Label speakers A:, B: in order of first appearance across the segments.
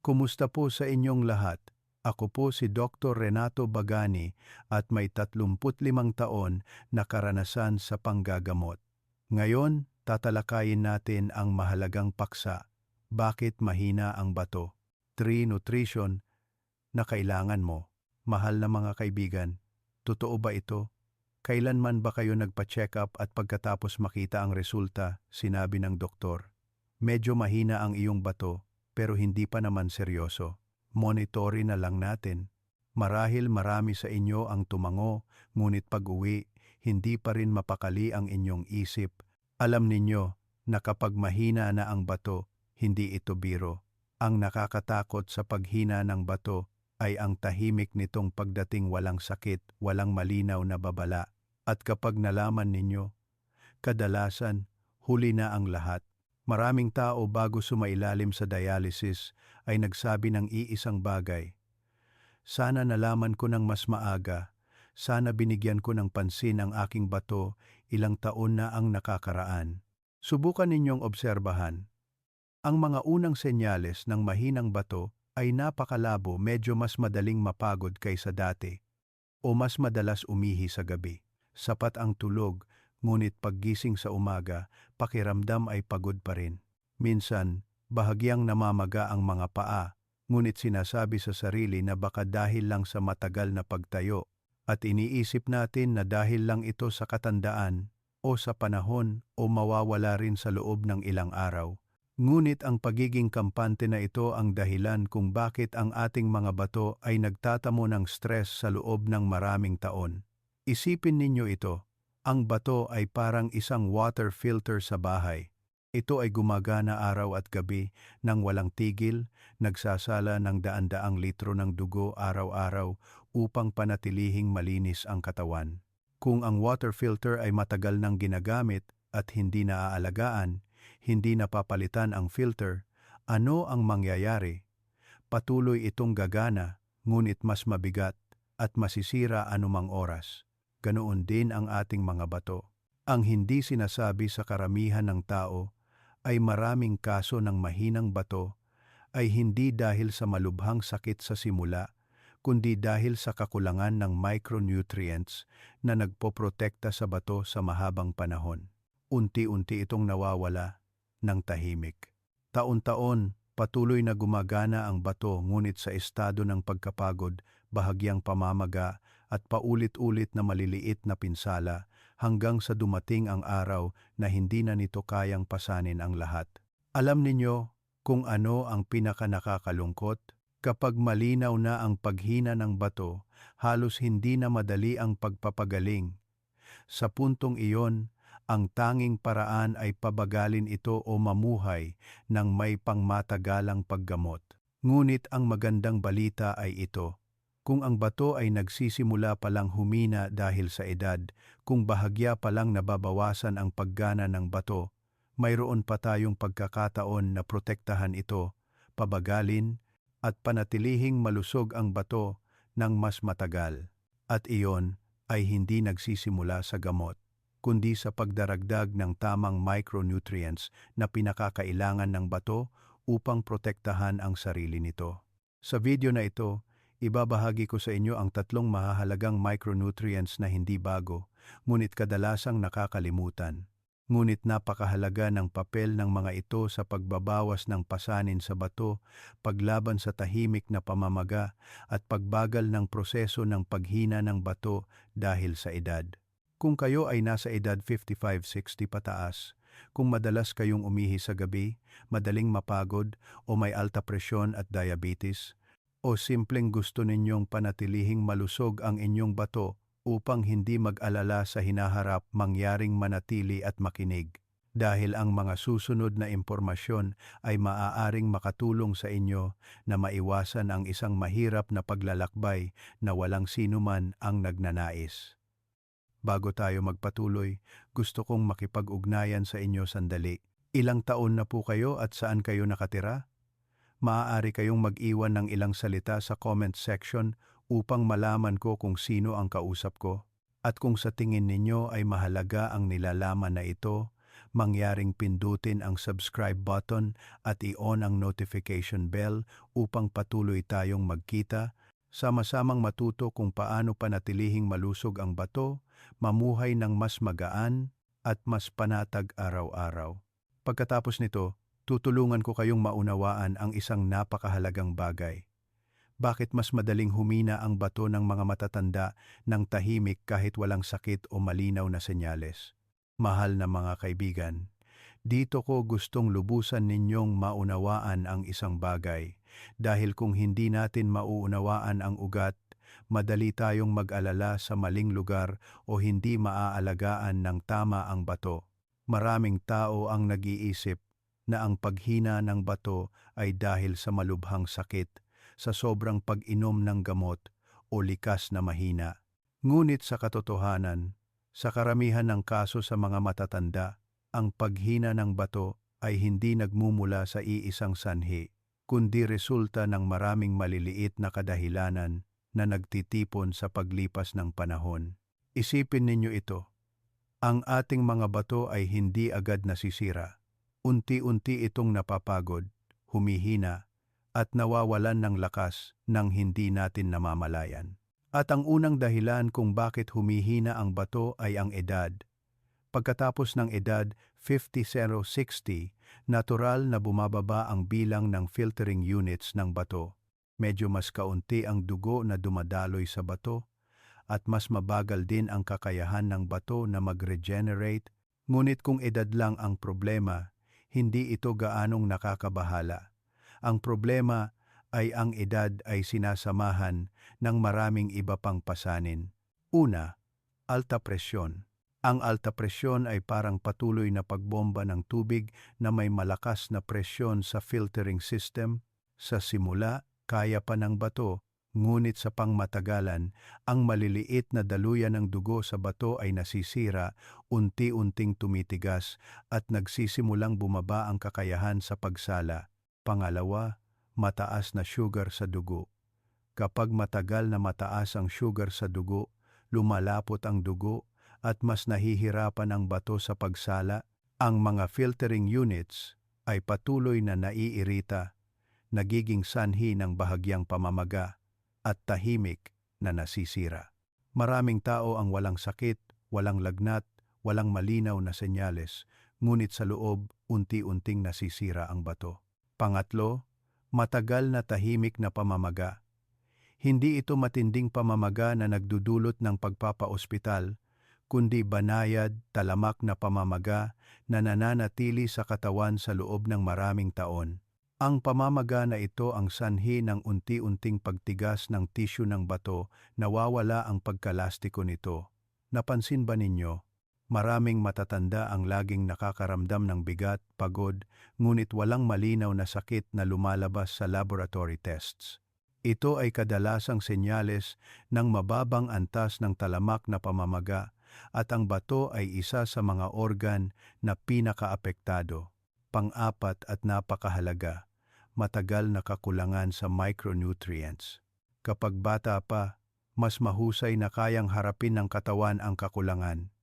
A: Kumusta po sa inyong lahat? Ako po si Dr. Renato Bagani at may 35 taon na karanasan sa panggagamot. Ngayon, tatalakayin natin ang mahalagang paksa. Bakit mahina ang bato? 3. Nutrition na kailangan mo. Mahal na mga kaibigan, totoo ba ito? Kailanman ba kayo nagpa-check up at pagkatapos makita ang resulta, sinabi ng doktor, medyo mahina ang iyong bato, pero hindi pa naman seryoso. Monitorin na lang natin. Marahil marami sa inyo ang tumango, ngunit pag-uwi, hindi pa rin mapakali ang inyong isip. Alam ninyo na kapag mahina na ang bato, hindi ito biro. Ang nakakatakot sa paghina ng bato ay ang tahimik nitong pagdating walang sakit, walang malinaw na babala. At kapag nalaman ninyo, kadalasan, huli na ang lahat. Maraming tao bago sumailalim sa dialysis ay nagsabi ng iisang bagay. Sana nalaman ko ng mas maaga, sana binigyan ko ng pansin ang aking bato, ilang taon na ang nakakaraan. Subukan ninyong obserbahan. Ang mga unang senyales ng mahinang bato ay napakalabo, medyo mas madaling mapagod kaysa dati o mas madalas umihi sa gabi. Sapat ang tulog, ngunit paggising sa umaga, pakiramdam ay pagod pa rin. Minsan, bahagyang namamaga ang mga paa, ngunit sinasabi sa sarili na baka dahil lang sa matagal na pagtayo, at iniisip natin na dahil lang ito sa katandaan, o sa panahon, o mawawala rin sa loob ng ilang araw. Ngunit ang pagiging kampante na ito ang dahilan kung bakit ang ating mga bato ay nagtatamo ng stress sa loob ng maraming taon. Isipin ninyo ito. Ang bato ay parang isang water filter sa bahay. Ito ay gumagana araw at gabi nang walang tigil, nagsasala ng daan-daang litro ng dugo araw-araw upang panatilihing malinis ang katawan. Kung ang water filter ay matagal nang ginagamit at hindi naaalagaan, hindi napapalitan ang filter, ano ang mangyayari? Patuloy itong gagana, ngunit mas mabigat at masisira anumang oras. Ganoon din ang ating mga bato. Ang hindi sinasabi sa karamihan ng tao ay maraming kaso ng mahinang bato ay hindi dahil sa malubhang sakit sa simula, kundi dahil sa kakulangan ng micronutrients na nagpoprotekta sa bato sa mahabang panahon. Unti-unti itong nawawala ng tahimik. Taon-taon, patuloy na gumagana ang bato, ngunit sa estado ng pagkapagod, bahagyang pamamaga at paulit-ulit na maliliit na pinsala hanggang sa dumating ang araw na hindi na nito kayang pasanin ang lahat. Alam ninyo kung ano ang pinakanakakalungkot? Kapag malinaw na ang paghina ng bato, halos hindi na madali ang pagpapagaling. Sa puntong iyon, ang tanging paraan ay pabagalin ito o mamuhay ng may pangmatagalang paggamot. Ngunit ang magandang balita ay ito. Kung ang bato ay nagsisimula palang humina dahil sa edad, kung bahagya palang nababawasan ang paggana ng bato, mayroon pa tayong pagkakataon na protektahan ito, pabagalin, at panatilihing malusog ang bato ng mas matagal. At iyon ay hindi nagsisimula sa gamot, kundi sa pagdaragdag ng tamang micronutrients na pinakakailangan ng bato upang protektahan ang sarili nito. Sa video na ito, ibabahagi ko sa inyo ang 3 mahahalagang micronutrients na hindi bago, ngunit kadalasang nakakalimutan. Ngunit napakahalaga ng papel ng mga ito sa pagbabawas ng pasanin sa bato, paglaban sa tahimik na pamamaga, at pagbagal ng proseso ng paghina ng bato dahil sa edad. Kung kayo ay nasa edad 55-60 pataas, kung madalas kayong umihi sa gabi, madaling mapagod, o may alta presyon at diabetes, o simpleng gusto ninyong panatilihing malusog ang inyong bato upang hindi mag-alala sa hinaharap, mangyaring manatili at makinig. Dahil ang mga susunod na impormasyon ay maaaring makatulong sa inyo na maiwasan ang isang mahirap na paglalakbay na walang sinuman ang nagnanais. Bago tayo magpatuloy, gusto kong makipag-ugnayan sa inyo sandali. Ilang taon na po kayo at saan kayo nakatira? Maaari kayong mag-iwan ng ilang salita sa comment section upang malaman ko kung sino ang kausap ko. At kung sa tingin ninyo ay mahalaga ang nilalaman na ito, mangyaring pindutin ang subscribe button at i-on ang notification bell upang patuloy tayong magkita, sama-samang matuto kung paano panatilihing malusog ang bato, mamuhay ng mas magaan at mas panatag araw-araw. Pagkatapos nito, tutulungan ko kayong maunawaan ang isang napakahalagang bagay. Bakit mas madaling humina ang bato ng mga matatanda ng tahimik kahit walang sakit o malinaw na senyales? Mahal na mga kaibigan, dito ko gustong lubusan ninyong maunawaan ang isang bagay, dahil kung hindi natin mauunawaan ang ugat, madali tayong mag-alala sa maling lugar o hindi maaalagaan ng tama ang bato. Maraming tao ang nag-iisip na ang paghina ng bato ay dahil sa malubhang sakit, sa sobrang pag-inom ng gamot o likas na mahina. Ngunit sa katotohanan, sa karamihan ng kaso sa mga matatanda, ang paghina ng bato ay hindi nagmumula sa iisang sanhi, kundi resulta ng maraming maliliit na kadahilanan na nagtitipon sa paglipas ng panahon. Isipin ninyo ito, ang ating mga bato ay hindi agad nasisira. Unti-unti itong napapagod, humihina, at nawawalan ng lakas nang hindi natin namamalayan. At ang unang dahilan kung bakit humihina ang bato ay ang edad. Pagkatapos ng edad 50-60, natural na bumababa ang bilang ng filtering units ng bato. Medyo mas kaunti ang dugo na dumadaloy sa bato at mas mabagal din ang kakayahan ng bato na mag-regenerate. Ngunit kung edad lang ang problema, hindi ito gaanong nakakabahala. Ang problema ay ang edad ay sinasamahan ng maraming iba pang pasanin. Una, alta presyon. Ang alta presyon ay parang patuloy na pagbomba ng tubig na may malakas na presyon sa filtering system. Sa simula, kaya pa ng bato, ngunit sa pangmatagalan, ang maliliit na daluyan ng dugo sa bato ay nasisira, unti-unting tumitigas at nagsisimulang bumaba ang kakayahan sa pagsala. Pangalawa, mataas na sugar sa dugo. Kapag matagal na mataas ang sugar sa dugo, lumalapot ang dugo at mas nahihirapan ang bato sa pagsala, ang mga filtering units ay patuloy na naiirita, nagiging sanhi ng bahagyang pamamaga at tahimik na nasisira. Maraming tao ang walang sakit, walang lagnat, walang malinaw na senyales, ngunit sa loob unti-unting nasisira ang bato. Pangatlo, matagal na tahimik na pamamaga. Hindi ito matinding pamamaga na nagdudulot ng pagpapaospital, kundi banayad, talamak na pamamaga na nananatili sa katawan sa loob ng maraming taon. Ang pamamaga na ito ang sanhi ng unti-unting pagtigas ng tissue ng bato, nawawala ang pagkalastiko nito. Napansin ba ninyo? Maraming matatanda ang laging nakakaramdam ng bigat, pagod, ngunit walang malinaw na sakit na lumalabas sa laboratory tests. Ito ay kadalasang senyales ng mababang antas ng talamak na pamamaga at ang bato ay isa sa mga organ na pinakaapektado. Pang-apat at napakahalaga, matagal na kakulangan sa micronutrients. Kapag bata pa, mas mahusay na kayang harapin ng katawan ang kakulangan.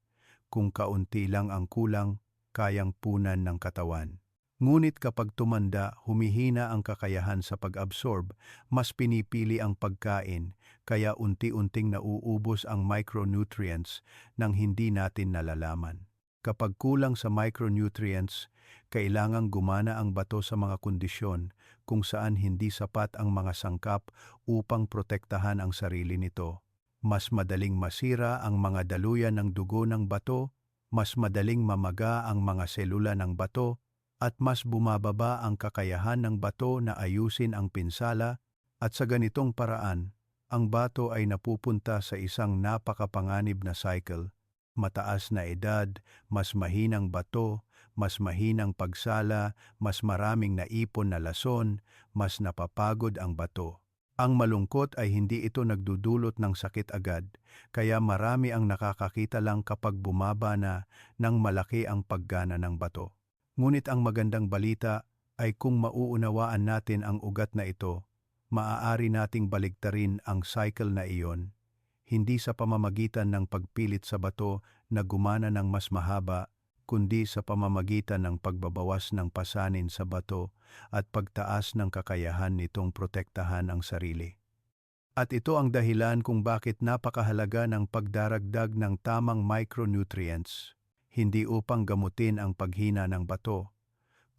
A: Kung kaunti lang ang kulang, kayang punan ng katawan. Ngunit kapag tumanda, humihina ang kakayahan sa pag-absorb, mas pinipili ang pagkain, kaya unti-unting nauubos ang micronutrients nang hindi natin nalalaman. Kapag kulang sa micronutrients, kailangang gumana ang bato sa mga kondisyon kung saan hindi sapat ang mga sangkap upang protektahan ang sarili nito. Mas madaling masira ang mga daluyan ng dugo ng bato, mas madaling mamaga ang mga selula ng bato, at mas bumababa ang kakayahan ng bato na ayusin ang pinsala, at sa ganitong paraan, ang bato ay napupunta sa isang napakapanganib na cycle. Mataas na edad, mas mahinang bato, mas mahinang pagsala, mas maraming naipon na lason, mas napapagod ang bato. Ang malungkot ay hindi ito nagdudulot ng sakit agad, kaya marami ang nakakakita lang kapag bumaba na ng malaki ang paggana ng bato. Ngunit ang magandang balita ay kung mauunawaan natin ang ugat na ito, maaari nating baligtarin ang cycle na iyon, hindi sa pamamagitan ng pagpilit sa bato na gumana ng mas mahaba, kundi sa pamamagitan ng pagbabawas ng pasanin sa bato at pagtaas ng kakayahan nitong protektahan ang sarili. At ito ang dahilan kung bakit napakahalaga ng pagdaragdag ng tamang micronutrients, hindi upang gamutin ang paghina ng bato,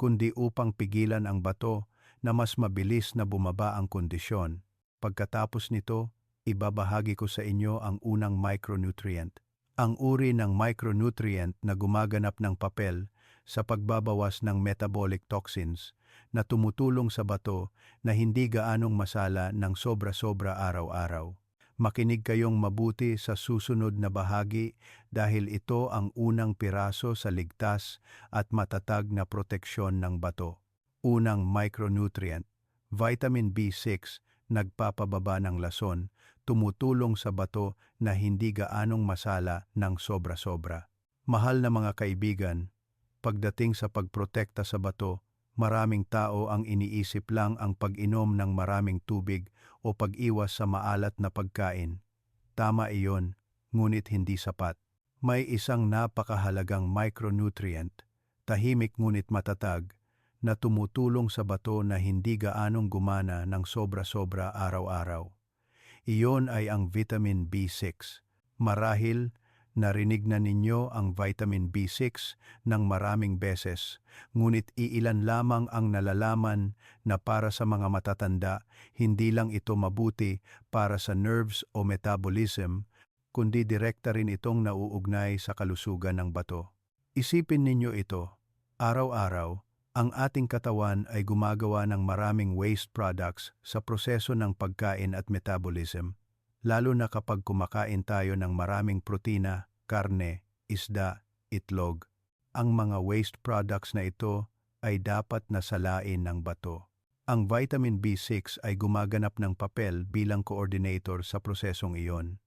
A: kundi upang pigilan ang bato na mas mabilis na bumaba ang kondisyon. Pagkatapos nito, ibabahagi ko sa inyo ang unang micronutrient. Ang uri ng micronutrient na gumaganap ng papel sa pagbabawas ng metabolic toxins na tumutulong sa bato na hindi gaanong masala ng sobra-sobra araw-araw. Makinig kayong mabuti sa susunod na bahagi dahil ito ang unang piraso sa ligtas at matatag na proteksyon ng bato. Unang micronutrient, vitamin B6, nagpapababa ng lason, tumutulong sa bato na hindi gaanong masala ng sobra-sobra. Mahal na mga kaibigan, pagdating sa pagprotekta sa bato, maraming tao ang iniisip lang ang pag-inom ng maraming tubig o pag-iwas sa maalat na pagkain. Tama iyon, ngunit hindi sapat. May isang napakahalagang micronutrient, tahimik ngunit matatag, na tumutulong sa bato na hindi gaanong gumana ng sobra-sobra araw-araw. Iyon ay ang vitamin B6. Marahil, narinig na ninyo ang vitamin B6 ng maraming beses, ngunit iilan lamang ang nalalaman na para sa mga matatanda, hindi lang ito mabuti para sa nerves o metabolism, kundi direkta rin itong nauugnay sa kalusugan ng bato. Isipin ninyo ito, araw-araw, ang ating katawan ay gumagawa ng maraming waste products sa proseso ng pagkain at metabolism, lalo na kapag kumakain tayo ng maraming protina, karne, isda, itlog. Ang mga waste products na ito ay dapat na salain ng bato. Ang vitamin B6 ay gumaganap ng papel bilang coordinator sa prosesong iyon.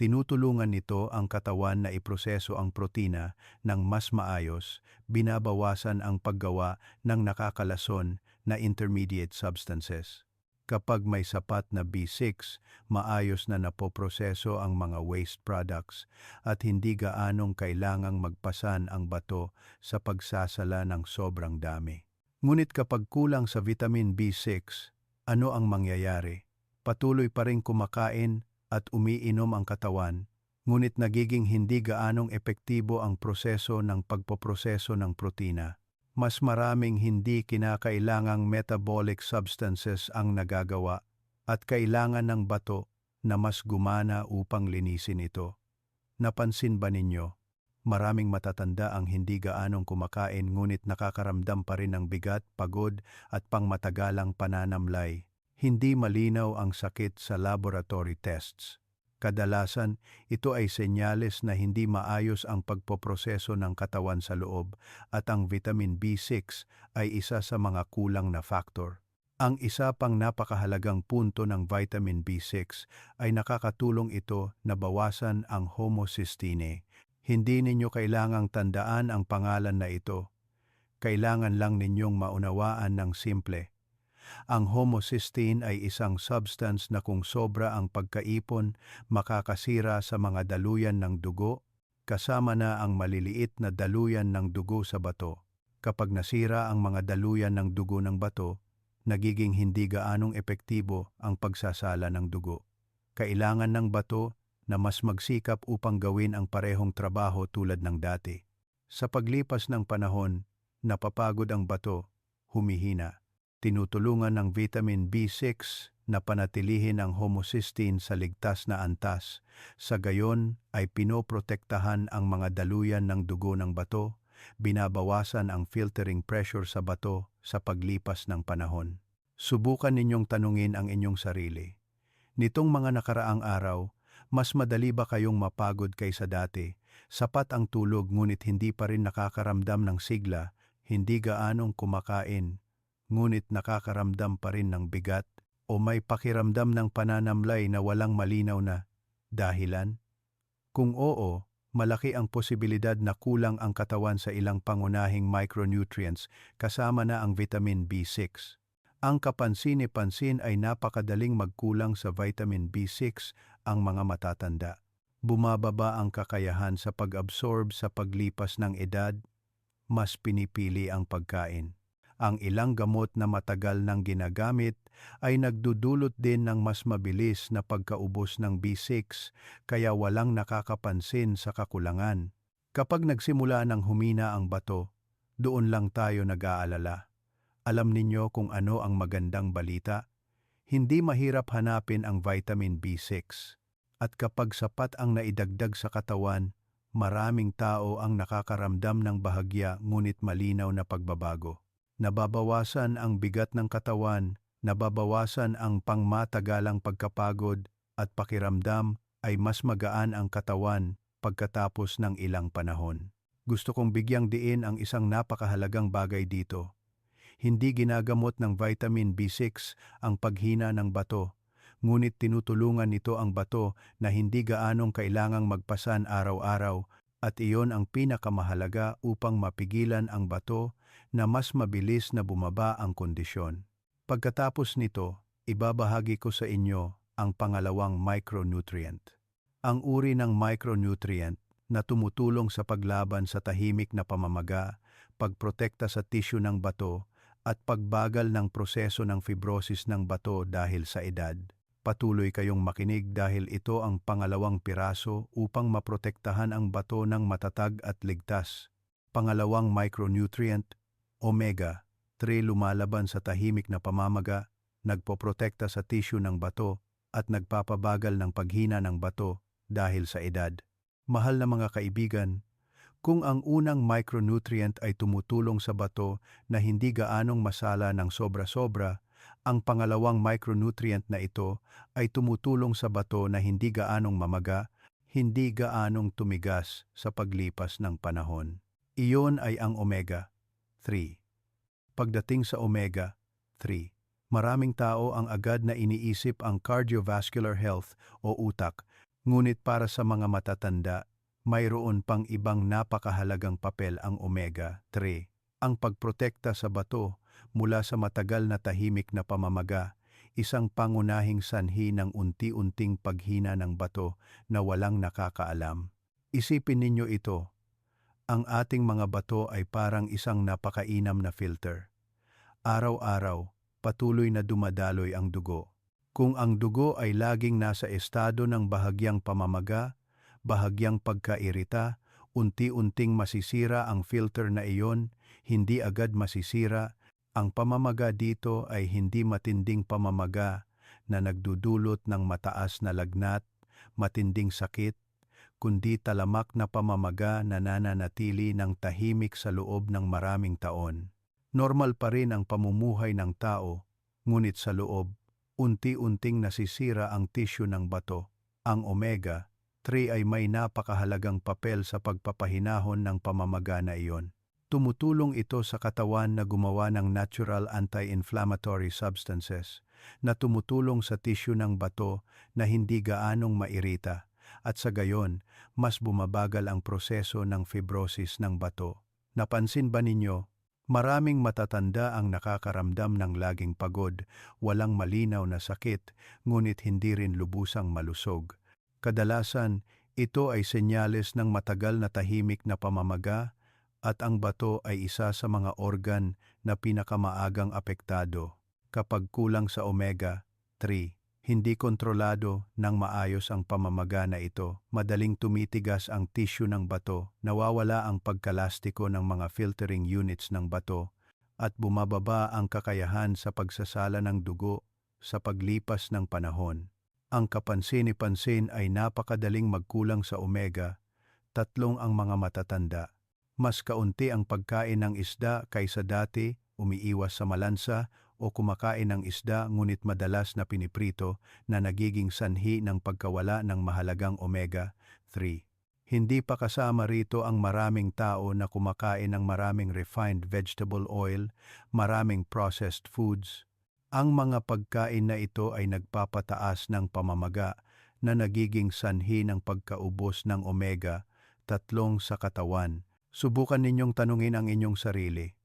A: Tinutulungan nito ang katawan na iproseso ang protina ng mas maayos, binabawasan ang paggawa ng nakakalason na intermediate substances. Kapag may sapat na B6, maayos na napoproseso ang mga waste products at hindi gaanong kailangang magpasan ang bato sa pagsasala ng sobrang dami. Ngunit kapag kulang sa vitamin B6, ano ang mangyayari? Patuloy pa rin kumakain at umiinom ang katawan, ngunit nagiging hindi gaanong epektibo ang proseso ng pagpoproseso ng protina. Mas maraming hindi kinakailangang metabolic substances ang nagagawa at kailangan ng bato na mas gumana upang linisin ito. Napansin ba ninyo? Maraming matatanda ang hindi gaanong kumakain ngunit nakakaramdam pa rin ng bigat, pagod at pangmatagalang pananamlay. Hindi malinaw ang sakit sa laboratory tests. Kadalasan, ito ay senyales na hindi maayos ang pagpoproseso ng katawan sa loob at ang vitamin B6 ay isa sa mga kulang na faktor. Ang isa pang napakahalagang punto ng vitamin B6 ay nakakatulong ito na bawasan ang homocysteine. Hindi ninyo kailangang tandaan ang pangalan na ito. Kailangan lang ninyong maunawaan ng simple. Ang homocysteine ay isang substance na kung sobra ang pagkaipon, makakasira sa mga daluyan ng dugo, kasama na ang maliliit na daluyan ng dugo sa bato. Kapag nasira ang mga daluyan ng dugo ng bato, nagiging hindi gaanong epektibo ang pagsasala ng dugo. Kailangan ng bato na mas magsikap upang gawin ang parehong trabaho tulad ng dati. Sa paglipas ng panahon, napapagod ang bato, humihina. Tinutulungan ng vitamin B6 na panatilihin ang homocysteine sa ligtas na antas. Sa gayon ay pinoprotektahan ang mga daluyan ng dugo ng bato, binabawasan ang filtering pressure sa bato sa paglipas ng panahon. Subukan ninyong tanungin ang inyong sarili. Nitong mga nakaraang araw, mas madali ba kayong mapagod kaysa dati? Sapat ang tulog ngunit hindi pa rin nakakaramdam ng sigla, hindi gaanong kumakain, ngunit nakakaramdam pa rin ng bigat o may pakiramdam ng pananamlay na walang malinaw na dahilan? Kung oo, malaki ang posibilidad na kulang ang katawan sa ilang pangunahing micronutrients kasama na ang vitamin B6. Ang kapansin-pansin ay napakadaling magkulang sa vitamin B6 ang mga matatanda. Bumababa ang kakayahan sa pag-absorb sa paglipas ng edad, mas pinipili ang pagkain. Ang ilang gamot na matagal nang ginagamit ay nagdudulot din ng mas mabilis na pagkaubos ng B6 kaya walang nakakapansin sa kakulangan. Kapag nagsimula ng humina ang bato, doon lang tayo nag-aalala. Alam ninyo kung ano ang magandang balita? Hindi mahirap hanapin ang vitamin B6. At kapag sapat ang naidagdag sa katawan, maraming tao ang nakakaramdam ng bahagya ngunit malinaw na pagbabago. Nababawasan ang bigat ng katawan, nababawasan ang pangmatagalang pagkapagod, at pakiramdam ay mas magaan ang katawan pagkatapos ng ilang panahon. Gusto kong bigyang diin ang isang napakahalagang bagay dito. Hindi ginagamot ng vitamin B6 ang paghina ng bato, ngunit tinutulungan nito ang bato na hindi gaanong kailangang magpasan araw-araw at iyon ang pinakamahalaga upang mapigilan ang bato na mas mabilis na bumaba ang kondisyon. Pagkatapos nito, ibabahagi ko sa inyo ang pangalawang micronutrient. Ang uri ng micronutrient na tumutulong sa paglaban sa tahimik na pamamaga, pagprotekta sa tissue ng bato, at pagbagal ng proseso ng fibrosis ng bato dahil sa edad. Patuloy kayong makinig dahil ito ang pangalawang piraso upang maprotektahan ang bato ng matatag at ligtas. Pangalawang micronutrient, omega-3 lumalaban sa tahimik na pamamaga, nagpoprotekta sa tissue ng bato at nagpapabagal ng paghina ng bato dahil sa edad. Mahal na mga kaibigan, kung ang unang micronutrient ay tumutulong sa bato na hindi gaanong masala ng sobra-sobra, ang pangalawang micronutrient na ito ay tumutulong sa bato na hindi gaanong mamaga, hindi gaanong tumigas sa paglipas ng panahon. Iyon ay ang omega-3. Pagdating sa omega-3, maraming tao ang agad na iniisip ang cardiovascular health o utak, ngunit para sa mga matatanda, mayroon pang ibang napakahalagang papel ang omega-3. Ang pagprotekta sa bato mula sa matagal na tahimik na pamamaga, isang pangunahing sanhi ng unti-unting paghina ng bato na walang nakakaalam. Isipin ninyo ito, ang ating mga bato ay parang isang napakainam na filter. Araw-araw, patuloy na dumadaloy ang dugo. Kung ang dugo ay laging nasa estado ng bahagyang pamamaga, bahagyang pagkairita, unti-unting masisira ang filter na iyon, hindi agad masisira. Ang pamamaga dito ay hindi matinding pamamaga na nagdudulot ng mataas na lagnat, matinding sakit, kundi talamak na pamamaga na nananatili ng tahimik sa loob ng maraming taon. Normal pa rin ang pamumuhay ng tao, ngunit sa loob, unti-unting nasisira ang tissue ng bato. Ang omega-3 ay may napakahalagang papel sa pagpapahinahon ng pamamaga na iyon. Tumutulong ito sa katawan na gumawa ng natural anti-inflammatory substances na tumutulong sa tissue ng bato na hindi gaanong mairita at sa gayon, mas bumabagal ang proseso ng fibrosis ng bato. Napansin ba ninyo? Maraming matatanda ang nakakaramdam ng laging pagod, walang malinaw na sakit, ngunit hindi rin lubusang malusog. Kadalasan, ito ay senyales ng matagal na tahimik na pamamaga at ang bato ay isa sa mga organ na pinakamaagang apektado. Kapag kulang sa omega-3, hindi kontrolado ng maayos ang pamamaga na ito, madaling tumitigas ang tissue ng bato, nawawala ang pagkalastiko ng mga filtering units ng bato, at bumababa ang kakayahan sa pagsasala ng dugo sa paglipas ng panahon. Ang kapansin-pansin ay napakadaling magkulang sa omega-3 ang mga matatanda. Mas kaunti ang pagkain ng isda kaysa dati, umiiwas sa malansa, o kumakain ng isda ngunit madalas na piniprito na nagiging sanhi ng pagkawala ng mahalagang omega-3. Hindi pa kasama rito ang maraming tao na kumakain ng maraming refined vegetable oil, maraming processed foods. Ang mga pagkain na ito ay nagpapataas ng pamamaga na nagiging sanhi ng pagkaubos ng omega-3 sa katawan. Subukan ninyong tanungin ang inyong sarili.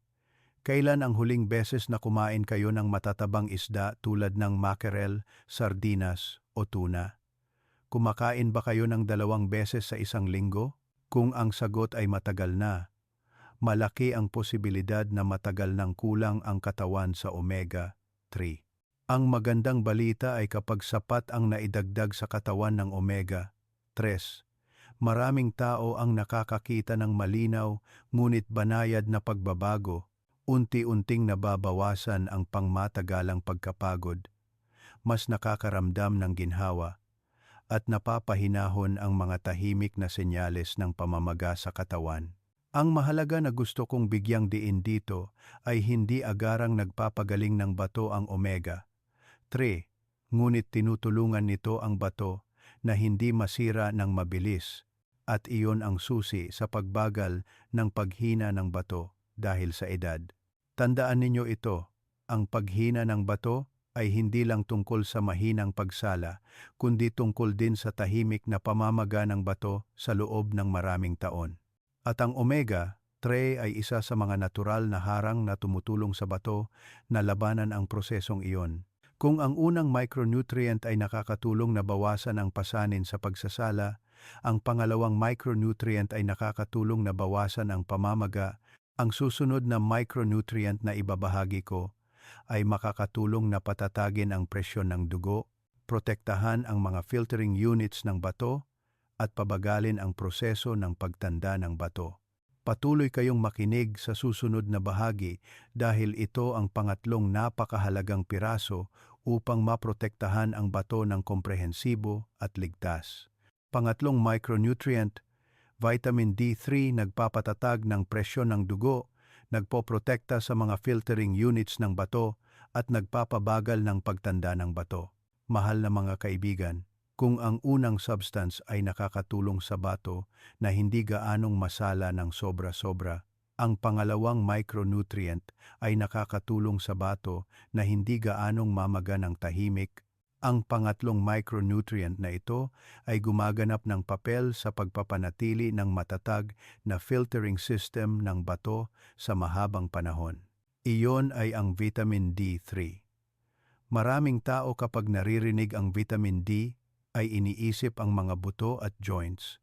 A: Kailan ang huling beses na kumain kayo ng matatabang isda tulad ng mackerel, sardinas o tuna? Kumakain ba kayo ng 2 beses sa isang linggo? Kung ang sagot ay matagal na, malaki ang posibilidad na matagal nang kulang ang katawan sa omega-3. Ang magandang balita ay kapag sapat ang naidagdag sa katawan ng omega-3, maraming tao ang nakakakita ng malinaw ngunit banayad na pagbabago, unti-unting nababawasan ang pangmatagalang pagkapagod, mas nakakaramdam ng ginhawa, at napapahinahon ang mga tahimik na senyales ng pamamaga sa katawan. Ang mahalaga na gusto kong bigyang diin dito ay hindi agarang nagpapagaling ng bato ang omega-3, ngunit tinutulungan nito ang bato na hindi masira ng mabilis, at iyon ang susi sa pagbagal ng paghina ng bato dahil sa edad. Tandaan ninyo ito, ang paghina ng bato ay hindi lang tungkol sa mahinang pagsala, kundi tungkol din sa tahimik na pamamaga ng bato sa loob ng maraming taon. At ang omega-3 ay isa sa mga natural na harang na tumutulong sa bato na labanan ang prosesong iyon. Kung ang unang micronutrient ay nakakatulong na bawasan ang pasanin sa pagsasala, ang pangalawang micronutrient ay nakakatulong na bawasan ang pamamaga. Ang susunod na micronutrient na ibabahagi ko ay makakatulong na patatagin ang presyon ng dugo, protektahan ang mga filtering units ng bato, at pabagalin ang proseso ng pagtanda ng bato. Patuloy kayong makinig sa susunod na bahagi dahil ito ang pangatlong napakahalagang piraso upang maprotektahan ang bato ng komprehensibo at ligtas. Pangatlong micronutrient, vitamin D3, nagpapatatag ng presyon ng dugo, nagpoprotekta sa mga filtering units ng bato at nagpapabagal ng pagtanda ng bato. Mahal na mga kaibigan, kung ang unang substance ay nakakatulong sa bato na hindi gaanong masala ng sobra-sobra, ang pangalawang micronutrient ay nakakatulong sa bato na hindi gaanong mamaga ng tahimik. Ang pangatlong micronutrient na ito ay gumaganap ng papel sa pagpapanatili ng matatag na filtering system ng bato sa mahabang panahon. Iyon ay ang vitamin D3. Maraming tao kapag naririnig ang vitamin D ay iniisip ang mga buto at joints.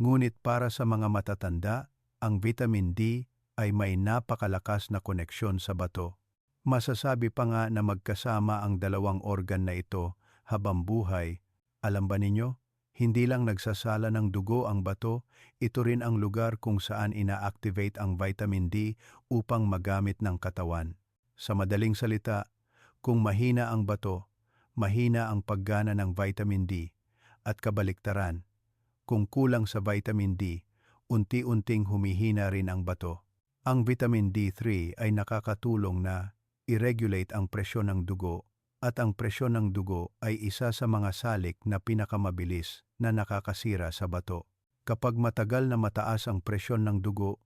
A: Ngunit para sa mga matatanda, ang vitamin D ay may napakalakas na koneksyon sa bato. Masasabi pa nga na magkasama ang dalawang organ na ito habang buhay. Alam ba ninyo, hindi lang nagsasala ng dugo ang bato, ito rin ang lugar kung saan ina-activate ang vitamin D upang magamit ng katawan. Sa madaling salita, kung mahina ang bato, mahina ang paggana ng vitamin D, at kabaliktaran, kung kulang sa vitamin D, unti-unting humihina rin ang bato. Ang vitamin D3 ay nakakatulong na i-regulate ang presyon ng dugo, at ang presyon ng dugo ay isa sa mga salik na pinakamabilis na nakakasira sa bato. Kapag matagal na mataas ang presyon ng dugo,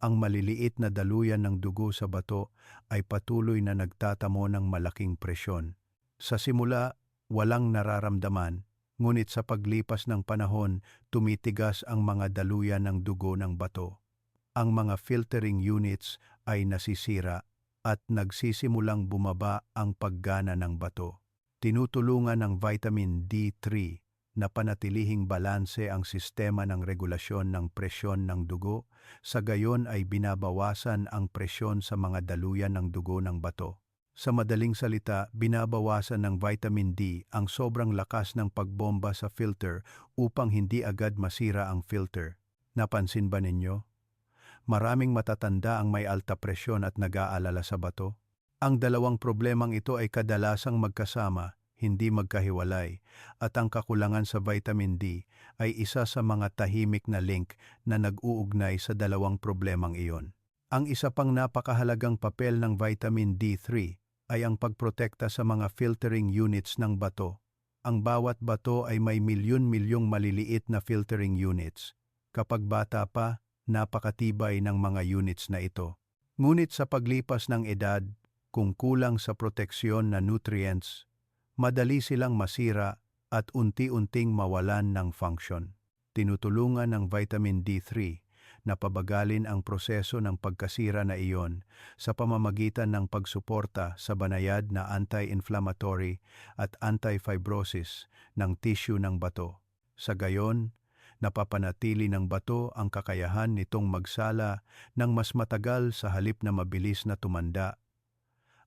A: ang maliliit na daluyan ng dugo sa bato ay patuloy na nagtatamo ng malaking presyon. Sa simula, walang nararamdaman, ngunit sa paglipas ng panahon, tumitigas ang mga daluyan ng dugo ng bato. Ang mga filtering units ay nasisira at nagsisimulang bumaba ang paggana ng bato. Tinutulungan ng vitamin D3 na panatilihing balanse ang sistema ng regulasyon ng presyon ng dugo, sa gayon ay binabawasan ang presyon sa mga daluyan ng dugo ng bato. Sa madaling salita, binabawasan ng vitamin D ang sobrang lakas ng pagbomba sa filter upang hindi agad masira ang filter. Napansin ba ninyo? Maraming matatanda ang may alta presyon at nag-aalala sa bato. Ang dalawang problemang ito ay kadalasang magkasama, hindi magkahiwalay, at ang kakulangan sa vitamin D ay isa sa mga tahimik na link na nag-uugnay sa dalawang problemang iyon. Ang isa pang napakahalagang papel ng vitamin D3 ay ang pagprotekta sa mga filtering units ng bato. Ang bawat bato ay may milyon-milyong maliliit na filtering units. Kapag bata pa, napakatibay ng mga units na ito. Ngunit sa paglipas ng edad, kung kulang sa proteksyon na nutrients, madali silang masira at unti-unting mawalan ng function. Tinutulungan ng vitamin D3 na pabagalin ang proseso ng pagkasira na iyon sa pamamagitan ng pagsuporta sa banayad na anti-inflammatory at anti-fibrosis ng tissue ng bato. Sa gayon, Napapanatili ng bato ang kakayahan nitong magsala ng mas matagal sa halip na mabilis na tumanda.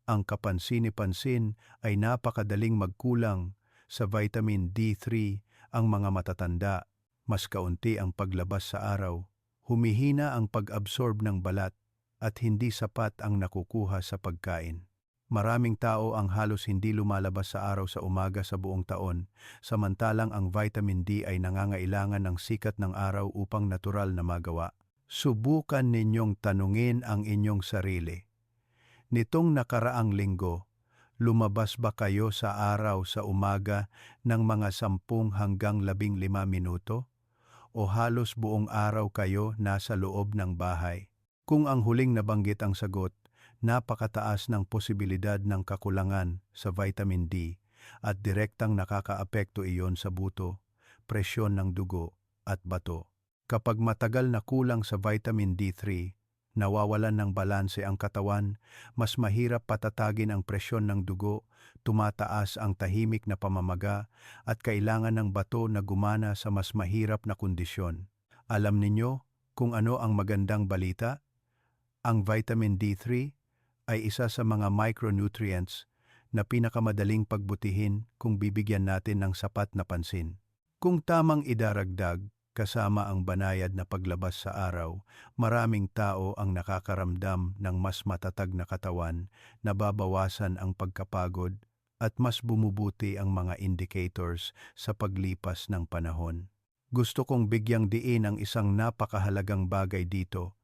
A: Ang kapansin-pansin ay napakadaling magkulang sa vitamin D3 ang mga matatanda. Mas kaunti ang paglabas sa araw, humihina ang pag-absorb ng balat at hindi sapat ang nakukuha sa pagkain. Maraming tao ang halos hindi lumalabas sa araw sa umaga sa buong taon, samantalang ang vitamin D ay nangangailangan ng sikat ng araw upang natural na magawa. Subukan ninyong tanungin ang inyong sarili. Nitong nakaraang linggo, lumabas ba kayo sa araw sa umaga ng mga 10 hanggang 15 minuto? O halos buong araw kayo nasa loob ng bahay? Kung ang huling nabanggit ang sagot, napakataas ng posibilidad ng kakulangan sa vitamin D at direktang nakakaapekto iyon sa buto, presyon ng dugo at bato. Kapag matagal na kulang sa vitamin D3, nawawalan ng balanse ang katawan, mas mahirap patatagin ang presyon ng dugo, tumataas ang tahimik na pamamaga at kailangan ng bato na gumana sa mas mahirap na kondisyon. Alam ninyo kung ano ang magandang balita? Ang vitamin D3 ay isa sa mga micronutrients na pinakamadaling pagbutihin kung bibigyan natin ng sapat na pansin. Kung tamang idaragdag, kasama ang banayad na paglabas sa araw, maraming tao ang nakakaramdam ng mas matatag na katawan, nababawasan ang pagkapagod, at mas bumubuti ang mga indicators sa paglipas ng panahon. Gusto kong bigyang diin ang isang napakahalagang bagay dito.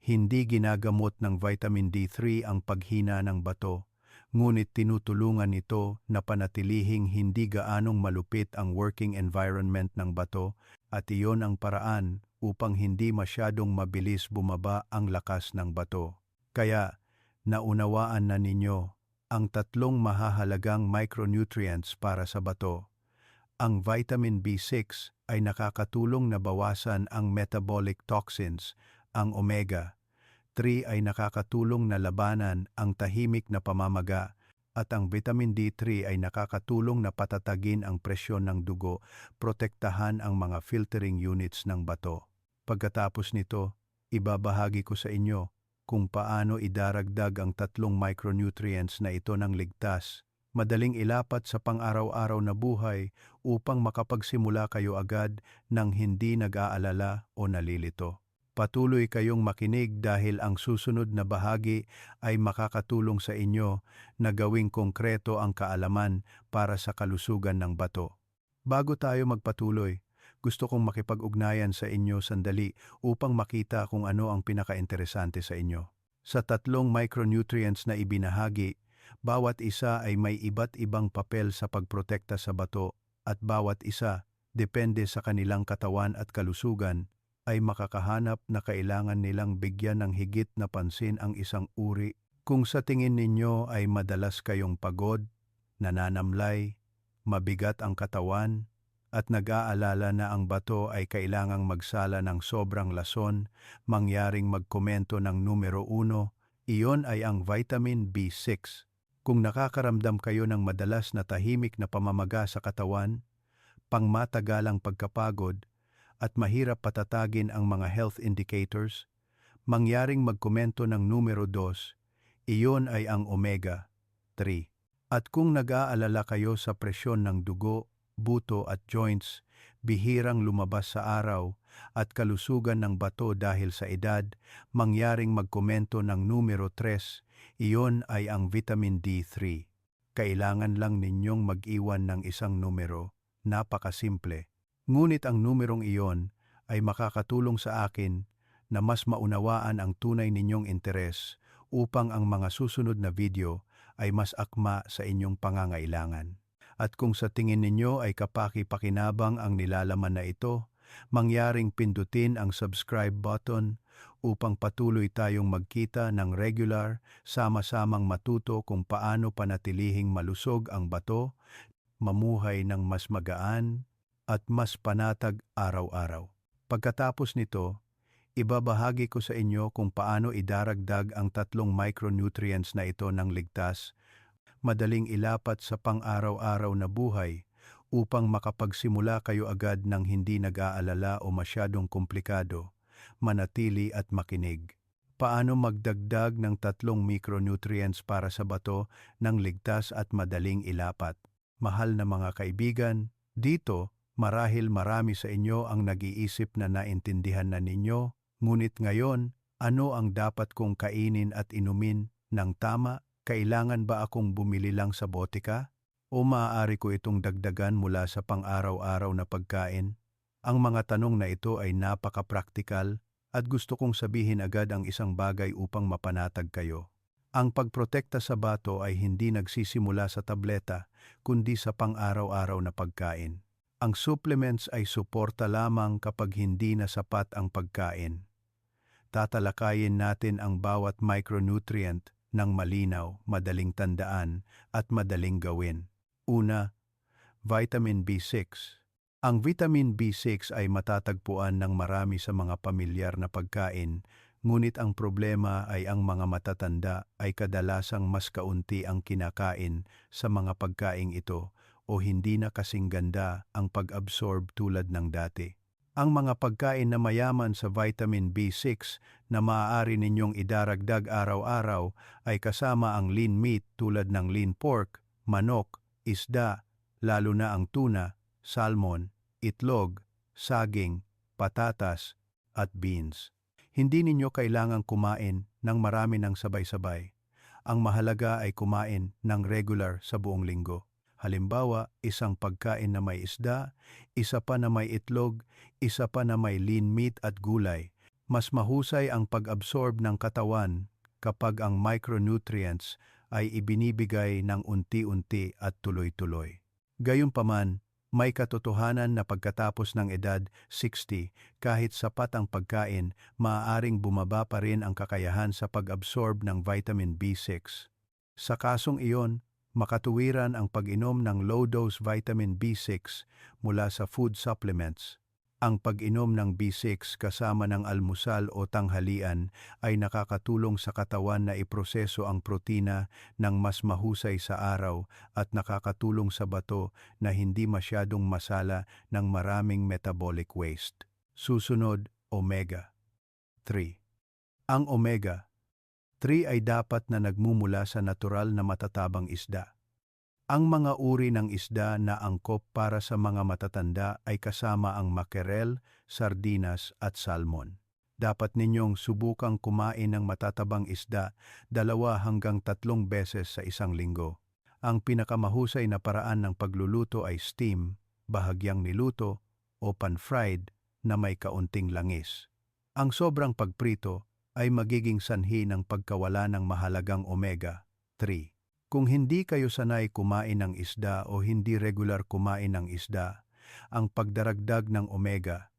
A: Hindi ginagamot ng vitamin D3 ang paghina ng bato, ngunit tinutulungan ito na panatilihing hindi gaanong malupit ang working environment ng bato at iyon ang paraan upang hindi masyadong mabilis bumaba ang lakas ng bato. Kaya, naunawaan na ninyo ang 3 mahahalagang micronutrients para sa bato. Ang vitamin B6 ay nakakatulong na bawasan ang metabolic toxins. Ang omega-3 ay nakakatulong na labanan ang tahimik na pamamaga at ang vitamin D3 ay nakakatulong na patatagin ang presyon ng dugo, protektahan ang mga filtering units ng bato. Pagkatapos nito, ibabahagi ko sa inyo kung paano idaragdag ang 3 micronutrients na ito ng ligtas, madaling ilapat sa pang-araw-araw na buhay upang makapagsimula kayo agad ng hindi nag-aalala o nalilito. Patuloy kayong makinig dahil ang susunod na bahagi ay makakatulong sa inyo na gawing konkreto ang kaalaman para sa kalusugan ng bato. Bago tayo magpatuloy, gusto kong makipag-ugnayan sa inyo sandali upang makita kung ano ang pinaka-interesante sa inyo. Sa 3 micronutrients na ibinahagi, bawat isa ay may iba't ibang papel sa pagprotekta sa bato at bawat isa, depende sa kanilang katawan at kalusugan, ay makakahanap na kailangan nilang bigyan ng higit na pansin ang isang uri. Kung sa tingin ninyo ay madalas kayong pagod, nananamlay, mabigat ang katawan, at nag-aalala na ang bato ay kailangang magsala ng sobrang lason, mangyaring magkomento ng numero 1, iyon ay ang vitamin B6. Kung nakakaramdam kayo ng madalas na tahimik na pamamaga sa katawan, pangmatagalang pagkapagod, at mahirap patatagin ang mga health indicators, mangyaring magkomento ng numero 2, iyon ay ang omega-3. At kung nag-aalala kayo sa presyon ng dugo, buto at joints, bihirang lumabas sa araw, at kalusugan ng bato dahil sa edad, mangyaring magkomento ng numero 3, iyon ay ang vitamin D3. Kailangan lang ninyong mag-iwan ng isang numero, napakasimple. Ngunit ang numerong iyon ay makakatulong sa akin na mas maunawaan ang tunay ninyong interes upang ang mga susunod na video ay mas akma sa inyong pangangailangan. At kung sa tingin ninyo ay kapaki-pakinabang ang nilalaman na ito, mangyaring pindutin ang subscribe button upang patuloy tayong magkita ng regular, sama-samang matuto kung paano panatilihing malusog ang bato, mamuhay ng mas magaan, at mas panatag araw-araw. Pagkatapos nito, ibabahagi ko sa inyo kung paano idaragdag ang 3 micronutrients na ito ng ligtas, madaling ilapat sa pang-araw-araw na buhay upang makapagsimula kayo agad ng hindi nag-aalala o masyadong komplikado, manatili at makinig. Paano magdagdag ng 3 micronutrients para sa bato ng ligtas at madaling ilapat? Mahal na mga kaibigan, dito marahil marami sa inyo ang nag-iisip na naintindihan na ninyo, ngunit ngayon, ano ang dapat kong kainin at inumin ng tama? Kailangan ba akong bumili lang sa botika? O maaari ko itong dagdagan mula sa pang-araw-araw na pagkain? Ang mga tanong na ito ay napaka-praktikal at gusto kong sabihin agad ang isang bagay upang mapanatag kayo. Ang pagprotekta sa bato ay hindi nagsisimula sa tableta, kundi sa pang-araw-araw na pagkain. Ang supplements ay suporta lamang kapag hindi na sapat ang pagkain. Tatalakayin natin ang bawat micronutrient ng malinaw, madaling tandaan, at madaling gawin. Una, vitamin B6. Ang vitamin B6 ay matatagpuan ng marami sa mga pamilyar na pagkain, ngunit ang problema ay ang mga matatanda ay kadalasang mas kaunti ang kinakain sa mga pagkaing ito o hindi na kasing ganda ang pag-absorb tulad ng dati. Ang mga pagkain na mayaman sa vitamin B6 na maaari ninyong idaragdag araw-araw ay kasama ang lean meat tulad ng lean pork, manok, isda, lalo na ang tuna, salmon, itlog, saging, patatas, at beans. Hindi ninyo kailangang kumain ng marami ng sabay-sabay. Ang mahalaga ay kumain ng regular sa buong linggo. Halimbawa, isang pagkain na may isda, isa pa na may itlog, isa pa na may lean meat at gulay. Mas mahusay ang pag-absorb ng katawan kapag ang micronutrients ay ibinibigay ng unti-unti at tuloy-tuloy. Gayunpaman, may katotohanan na pagkatapos ng edad 60, kahit sapat ang pagkain, maaaring bumaba pa rin ang kakayahan sa pag-absorb ng vitamin B6. Sa kasong iyon, makatuwiran ang pag-inom ng low-dose vitamin B6 mula sa food supplements. Ang pag-inom ng B6 kasama ng almusal o tanghalian ay nakakatulong sa katawan na iproseso ang protina ng mas mahusay sa araw at nakakatulong sa bato na hindi masyadong masala ng maraming metabolic waste. Susunod, omega 3. Ang omega 3 ay dapat na nagmumula sa natural na matatabang isda. Ang mga uri ng isda na angkop para sa mga matatanda ay kasama ang makerel, sardinas at salmon. Dapat ninyong subukang kumain ng matatabang isda 2 hanggang 3 beses sa isang linggo. Ang pinakamahusay na paraan ng pagluluto ay steam, bahagyang niluto, o pan-fried na may kaunting langis. Ang sobrang pagprito ay magiging sanhi ng pagkawala ng mahalagang omega 3. Kung hindi kayo sanay kumain ng isda o hindi regular kumain ng isda, ang pagdaragdag ng omega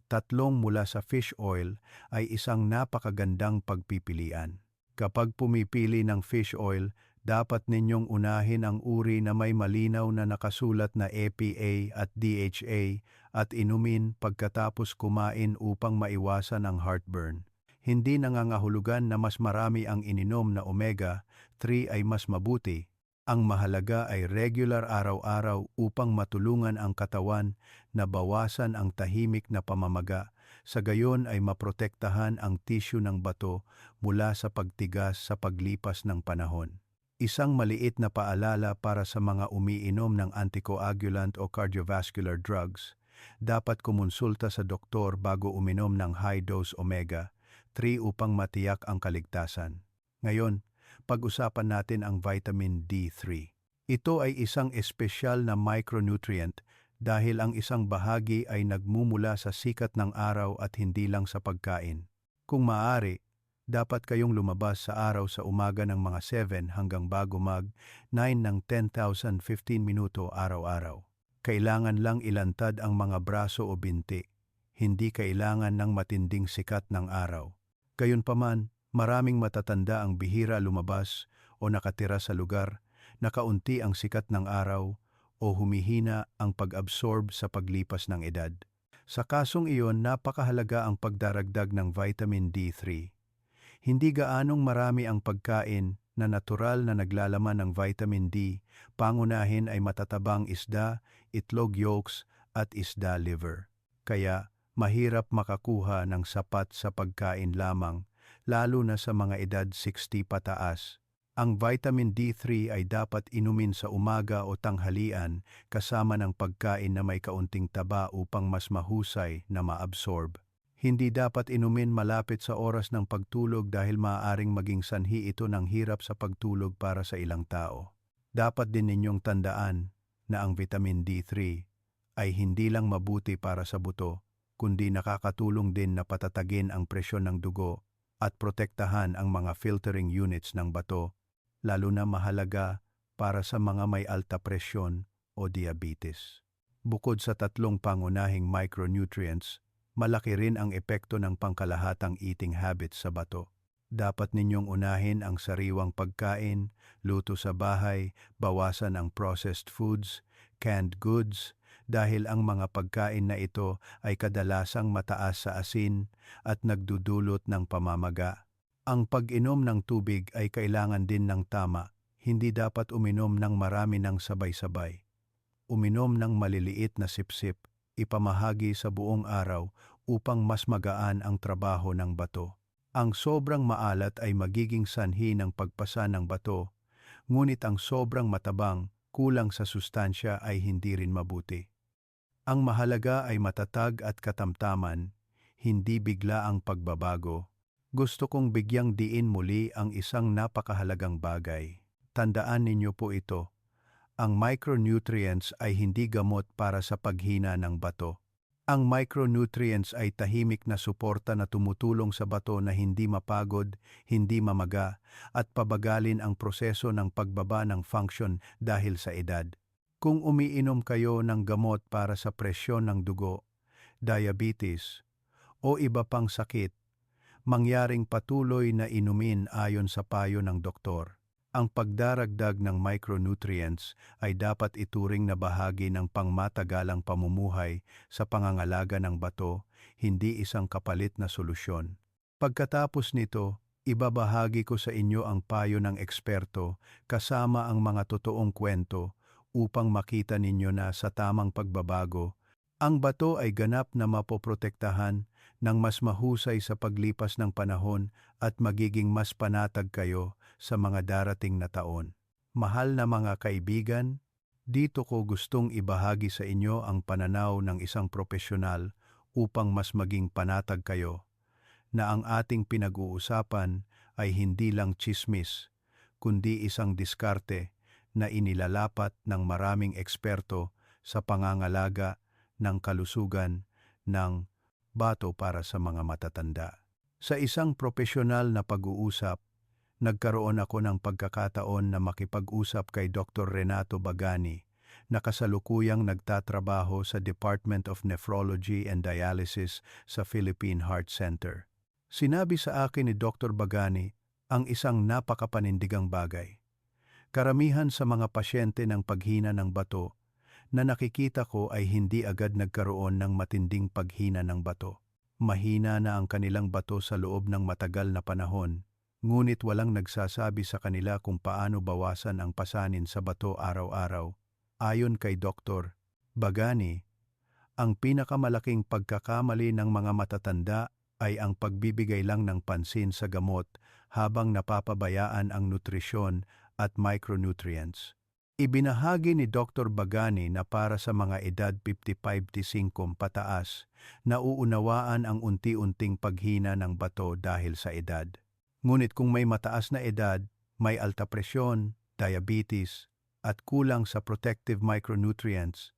A: 3 mula sa fish oil ay isang napakagandang pagpipilian. Kapag pumipili ng fish oil, dapat ninyong unahin ang uri na may malinaw na nakasulat na EPA at DHA at inumin pagkatapos kumain upang maiwasan ang heartburn. Hindi nangangahulugan na mas marami ang ininom na omega 3 ay mas mabuti. Ang mahalaga ay regular araw-araw upang matulungan ang katawan na bawasan ang tahimik na pamamaga, sa gayon ay maprotektahan ang tissue ng bato mula sa pagtigas sa paglipas ng panahon. Isang maliit na paalala para sa mga umiinom ng anticoagulant o cardiovascular drugs, dapat kumonsulta sa doktor bago uminom ng high-dose omega 3 upang matiyak ang kaligtasan. Ngayon, pag-usapan natin ang vitamin D3. Ito ay isang espesyal na micronutrient dahil ang isang bahagi ay nagmumula sa sikat ng araw at hindi lang sa pagkain. Kung maaari, dapat kayong lumabas sa araw sa umaga ng mga 7 hanggang bago mag 9 ng 10,015 minuto araw-araw. Kailangan lang ilantad ang mga braso o binti. Hindi kailangan ng matinding sikat ng araw. Gayunpaman, maraming matatanda ang bihira lumabas o nakatira sa lugar na kaunti ang sikat ng araw o humihina ang pag-absorb sa paglipas ng edad. Sa kasong iyon, napakahalaga ang pagdaragdag ng vitamin D3. Hindi gaanong marami ang pagkain na natural na naglalaman ng vitamin D, pangunahin ay matatabang isda, itlog yolks at isda liver. Kaya mahirap makakuha ng sapat sa pagkain lamang, lalo na sa mga edad 60 pataas. Ang vitamin D3 ay dapat inumin sa umaga o tanghalian kasama ng pagkain na may kaunting taba upang mas mahusay na maabsorb. Hindi dapat inumin malapit sa oras ng pagtulog dahil maaaring maging sanhi ito ng hirap sa pagtulog para sa ilang tao. Dapat din ninyong tandaan na ang vitamin D3 ay hindi lang mabuti para sa buto, kundi nakakatulong din na patatagin ang presyon ng dugo at protektahan ang mga filtering units ng bato, lalo na mahalaga para sa mga may alta presyon o diabetes. Bukod sa tatlong pangunahing micronutrients, malaki rin ang epekto ng pangkalahatang eating habits sa bato. Dapat ninyong unahin ang sariwang pagkain, luto sa bahay, bawasan ang processed foods, canned goods, dahil ang mga pagkain na ito ay kadalasang mataas sa asin at nagdudulot ng pamamaga. Ang pag-inom ng tubig ay kailangan din ng tama, hindi dapat uminom ng marami ng sabay-sabay. Uminom ng maliliit na sipsip, ipamahagi sa buong araw upang mas magaan ang trabaho ng bato. Ang sobrang maalat ay magiging sanhi ng pagpasa ng bato, ngunit ang sobrang matabang, kulang sa sustansya ay hindi rin mabuti. Ang mahalaga ay matatag at katamtaman, hindi bigla ang pagbabago. Gusto kong bigyang diin muli ang isang napakahalagang bagay. Tandaan ninyo po ito. Ang micronutrients ay hindi gamot para sa paghina ng bato. Ang micronutrients ay tahimik na suporta na tumutulong sa bato na hindi mapagod, hindi mamaga, at pabagalin ang proseso ng pagbaba ng function dahil sa edad. Kung umiinom kayo ng gamot para sa presyon ng dugo, diabetes, o iba pang sakit, mangyaring patuloy na inumin ayon sa payo ng doktor. Ang pagdaragdag ng micronutrients ay dapat ituring na bahagi ng pangmatagalang pamumuhay sa pangangalaga ng bato, hindi isang kapalit na solusyon. Pagkatapos nito, ibabahagi ko sa inyo ang payo ng eksperto kasama ang mga totoong kwento upang makita ninyo na sa tamang pagbabago, ang bato ay ganap na mapoprotektahan ng mas mahusay sa paglipas ng panahon at magiging mas panatag kayo sa mga darating na taon. Mahal na mga kaibigan, dito ko gustong ibahagi sa inyo ang pananaw ng isang profesional upang mas maging panatag kayo, na ang ating pinag-uusapan ay hindi lang tsismis, kundi isang diskarte na inilalapat ng maraming eksperto sa pangangalaga ng kalusugan ng bato para sa mga matatanda. Sa isang profesional na pag-uusap, nagkaroon ako ng pagkakataon na makipag-usap kay Dr. Renato Bagani, na kasalukuyang nagtatrabaho sa Department of Nephrology and Dialysis sa Philippine Heart Center. Sinabi sa akin ni Dr. Bagani ang isang napakapanindigang bagay. Karamihan sa mga pasyente ng paghina ng bato na nakikita ko ay hindi agad nagkaroon ng matinding paghina ng bato. Mahina na ang kanilang bato sa loob ng matagal na panahon, ngunit walang nagsasabi sa kanila kung paano bawasan ang pasanin sa bato araw-araw. Ayon kay Dr. Bagani, ang pinakamalaking pagkakamali ng mga matatanda ay ang pagbibigay lang ng pansin sa gamot habang napapabayaan ang nutrisyon at micronutrients. Ibinahagi ni Dr. Bagani na para sa mga edad 55-50 pataas, nauunawaan ang unti-unting paghina ng bato dahil sa edad. Ngunit kung may mataas na edad, may alta presyon, diabetes, at kulang sa protective micronutrients,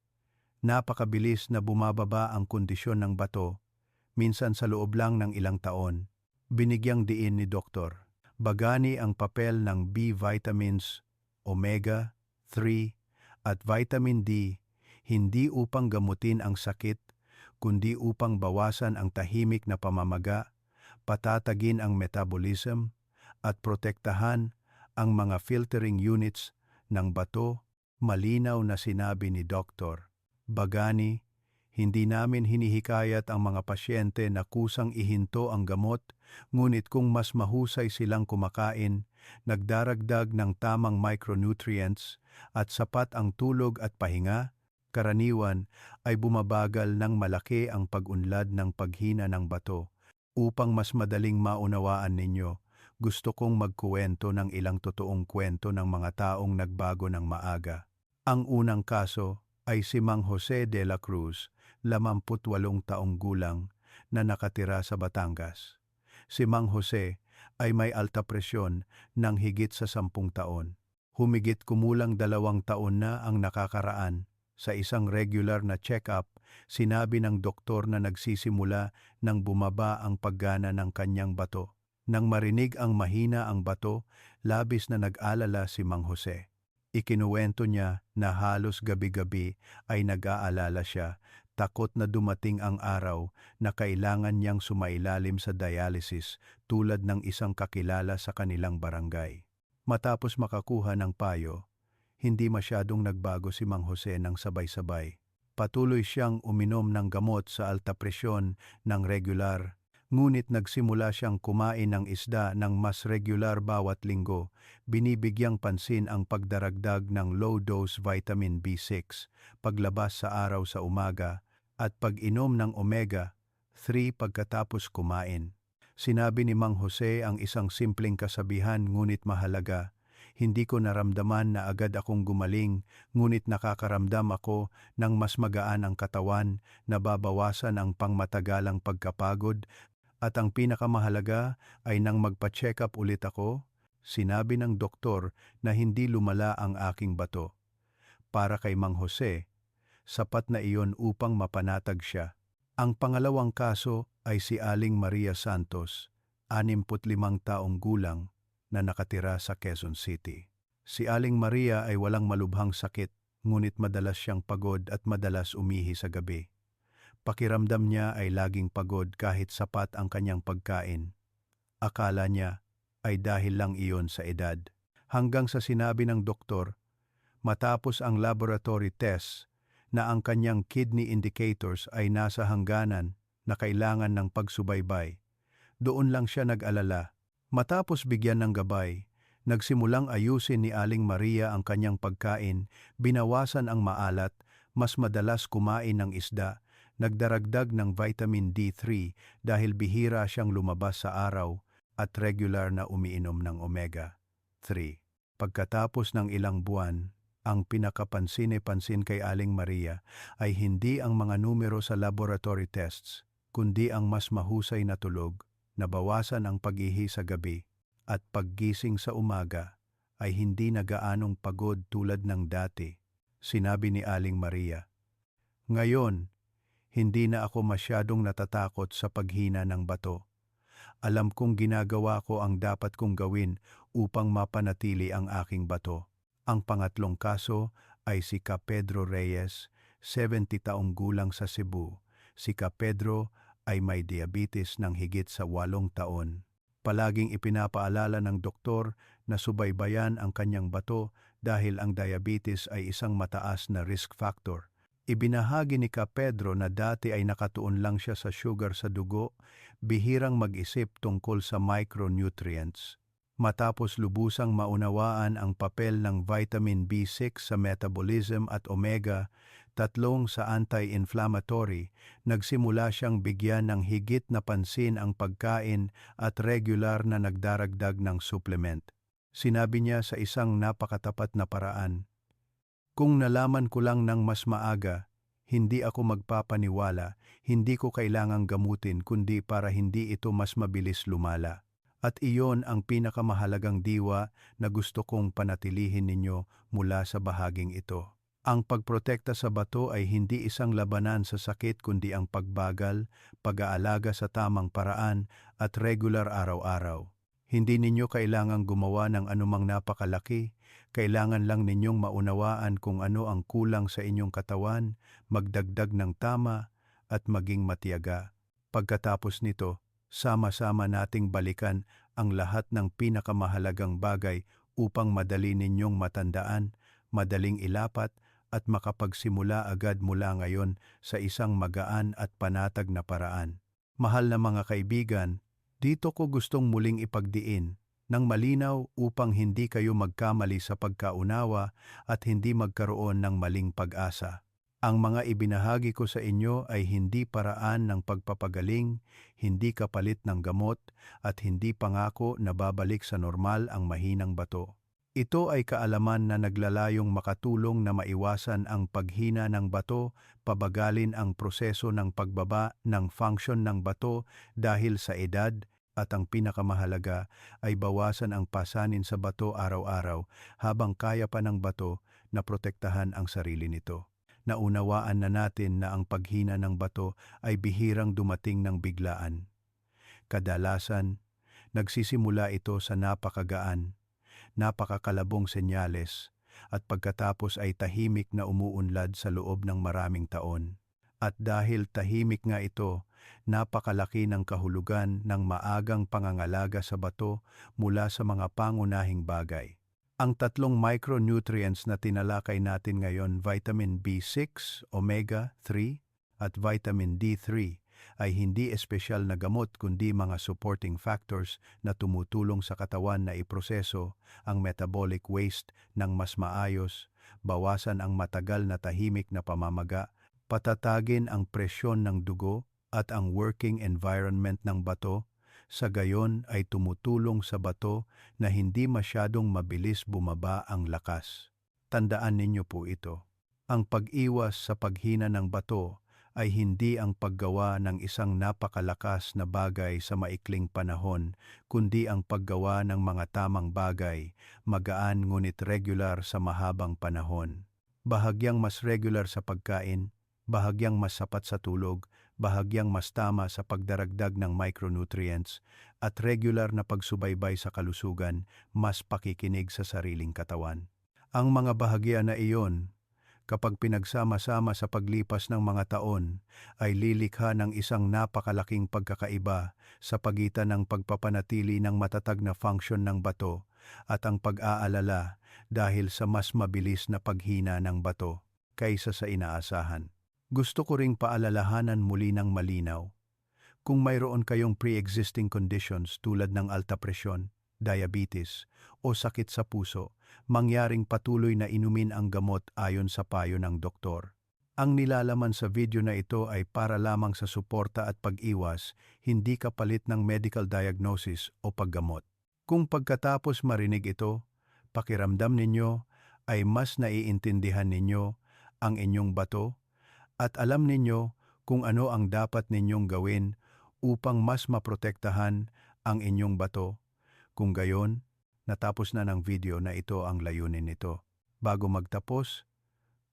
A: napakabilis na bumababa ang kondisyon ng bato, minsan sa loob lang ng ilang taon. Binigyang diin ni Dr. Bagani ang papel ng B vitamins, omega 3 at vitamin D, hindi upang gamutin ang sakit, kundi upang bawasan ang tahimik na pamamaga, patatagin ang metabolism, at protektahan ang mga filtering units ng bato. Malinaw na sinabi ni Dr. Bagani, hindi namin hinihikayat ang mga pasyente na kusang ihinto ang gamot, ngunit kung mas mahusay silang kumakain, nagdaragdag ng tamang micronutrients at sapat ang tulog at pahinga, karaniwan ay bumabagal ng malaki ang pag-unlad ng paghina ng bato. Upang mas madaling maunawaan ninyo, gusto kong magkuwento ng ilang totoong kwento ng mga taong nagbago ng maaga. Ang unang kaso ay si Mang Jose de la Cruz, 58 taong gulang, na nakatira sa Batangas. Si Mang Jose ay may alta presyon ng higit sa 10 taon. Humigit kumulang 2 taon na ang nakakaraan. Sa isang regular na check-up, sinabi ng doktor na nagsisimula nang bumaba ang paggana ng kanyang bato. Nang marinig ang mahina ang bato, labis na nag-alala si Mang Jose. Ikinuwento niya na halos gabi-gabi ay nag-aalala siya, takot na dumating ang araw na kailangan niyang sumailalim sa dialysis tulad ng isang kakilala sa kanilang barangay. Matapos makakuha ng payo, hindi masyadong nagbago si Mang Jose ng sabay-sabay. Patuloy siyang uminom ng gamot sa alta presyon ng regular, ngunit nagsimula siyang kumain ng isda ng mas regular bawat linggo. Binibigyang pansin ang pagdaragdag ng low-dose vitamin B6, paglabas sa araw sa umaga, at pag-inom ng omega-3 pagkatapos kumain. Sinabi ni Mang Jose ang isang simpleng kasabihan ngunit mahalaga. Hindi ko naramdaman na agad akong gumaling, ngunit nakakaramdam ako ng mas magaan ang katawan, nababawasan ang pangmatagalang pagkapagod, at ang pinakamahalaga ay nang magpa-check up ulit ako, sinabi ng doktor na hindi lumala ang aking bato. Para kay Mang Jose, sapat na iyon upang mapanatag siya. Ang pangalawang kaso ay si Aling Maria Santos, 65 taong gulang, na nakatira sa Quezon City. Si Aling Maria ay walang malubhang sakit, ngunit madalas siyang pagod at madalas umihi sa gabi. Pakiramdam niya ay laging pagod kahit sapat ang kanyang pagkain. Akala niya ay dahil lang iyon sa edad. Hanggang sa sinabi ng doktor, matapos ang laboratory test, na ang kanyang kidney indicators ay nasa hangganan na kailangan ng pagsubaybay. Doon lang siya nag-alala. Matapos bigyan ng gabay, nagsimulang ayusin ni Aling Maria ang kanyang pagkain, binawasan ang maalat, mas madalas kumain ng isda, nagdaragdag ng vitamin D3 dahil bihira siyang lumabas sa araw, at regular na umiinom ng omega-3. Pagkatapos ng ilang buwan, ang pinakapansin-pansin kay Aling Maria ay hindi ang mga numero sa laboratory tests, kundi ang mas mahusay na tulog, nabawasan ang pag-ihi sa gabi, at paggising sa umaga ay hindi na gaanong pagod tulad ng dati, sinabi ni Aling Maria. Ngayon, hindi na ako masyadong natatakot sa paghina ng bato. Alam kong ginagawa ko ang dapat kong gawin upang mapanatili ang aking bato. Ang pangatlong kaso ay si Ka Pedro Reyes, 70 taong gulang sa Cebu. Si Ka Pedro ay may diabetes ng higit sa 8 taon. Palaging ipinapaalala ng doktor na subaybayan ang kanyang bato dahil ang diabetes ay isang mataas na risk factor. Ibinahagi ni Ka Pedro na dati ay nakatuon lang siya sa sugar sa dugo, bihirang mag-isip tungkol sa micronutrients. Matapos lubusang maunawaan ang papel ng vitamin B6 sa metabolism at omega-3 sa anti-inflammatory, nagsimula siyang bigyan ng higit na pansin ang pagkain at regular na nagdaragdag ng supplement. Sinabi niya sa isang napakatapat na paraan, "Kung nalaman ko lang ng mas maaga, hindi ako magpapaniwala, hindi ko kailangang gamutin kundi para hindi ito mas mabilis lumala." At iyon ang pinakamahalagang diwa na gusto kong panatilihin ninyo mula sa bahaging ito. Ang pagprotekta sa bato ay hindi isang labanan sa sakit kundi ang pagbagal, pag-aalaga sa tamang paraan at regular araw-araw. Hindi ninyo kailangang gumawa ng anumang napakalaki, kailangan lang ninyong maunawaan kung ano ang kulang sa inyong katawan, magdagdag ng tama at maging matiyaga. Pagkatapos nito, sama-sama nating balikan ang lahat ng pinakamahalagang bagay upang madali ninyong matandaan, madaling ilapat, at makapagsimula agad mula ngayon sa isang magaan at panatag na paraan. Mahal na mga kaibigan, dito ko gustong muling ipagdiin ng malinaw upang hindi kayo magkamali sa pagkaunawa at hindi magkaroon ng maling pag-asa. Ang mga ibinahagi ko sa inyo ay hindi paraan ng pagpapagaling, hindi kapalit ng gamot, at hindi pangako na babalik sa normal ang mahinang bato. Ito ay kaalaman na naglalayong makatulong na maiwasan ang paghina ng bato, pabagalin ang proseso ng pagbaba ng function ng bato dahil sa edad, at ang pinakamahalaga ay bawasan ang pasanin sa bato araw-araw habang kaya pa ng bato na protektahan ang sarili nito. Naunawaan na natin na ang paghina ng bato ay bihirang dumating ng biglaan. Kadalasan, nagsisimula ito sa napakagaan, napakakalabong senyales, at pagkatapos ay tahimik na umuunlad sa loob ng maraming taon. At dahil tahimik nga ito, napakalaki ng kahulugan ng maagang pangangalaga sa bato mula sa mga pangunahing bagay. Ang tatlong micronutrients na tinalakay natin ngayon, vitamin B6, omega-3, at vitamin D3, ay hindi espesyal na gamot kundi mga supporting factors na tumutulong sa katawan na iproseso ang metabolic waste ng mas maayos, bawasan ang matagal na tahimik na pamamaga, patatagin ang presyon ng dugo at ang working environment ng bato, sa gayon ay tumutulong sa bato na hindi masyadong mabilis bumaba ang lakas. Tandaan ninyo po ito. Ang pag-iwas sa paghina ng bato ay hindi ang paggawa ng isang napakalakas na bagay sa maikling panahon, kundi ang paggawa ng mga tamang bagay, magaan ngunit regular sa mahabang panahon. Bahagyang mas regular sa pagkain, bahagyang mas sapat sa tulog, bahagyang mas tama sa pagdaragdag ng micronutrients, at regular na pagsubaybay sa kalusugan, mas pakikinig sa sariling katawan. Ang mga bahagya na iyon, kapag pinagsama-sama sa paglipas ng mga taon, ay lilikha ng isang napakalaking pagkakaiba sa pagitan ng pagpapanatili ng matatag na function ng bato at ang pag-aalala dahil sa mas mabilis na paghina ng bato kaysa sa inaasahan. Gusto ko ring paalalahanan muli ng malinaw. Kung mayroon kayong pre-existing conditions tulad ng alta presyon, diabetes, o sakit sa puso, mangyaring patuloy na inumin ang gamot ayon sa payo ng doktor. Ang nilalaman sa video na ito ay para lamang sa suporta at pag-iwas, hindi kapalit ng medical diagnosis o paggamot. Kung pagkatapos marinig ito, pakiramdam ninyo ay mas naiintindihan ninyo ang inyong bato, at alam ninyo kung ano ang dapat ninyong gawin upang mas maprotektahan ang inyong bato. Kung gayon, natapos na ng video na ito ang layunin nito. Bago magtapos,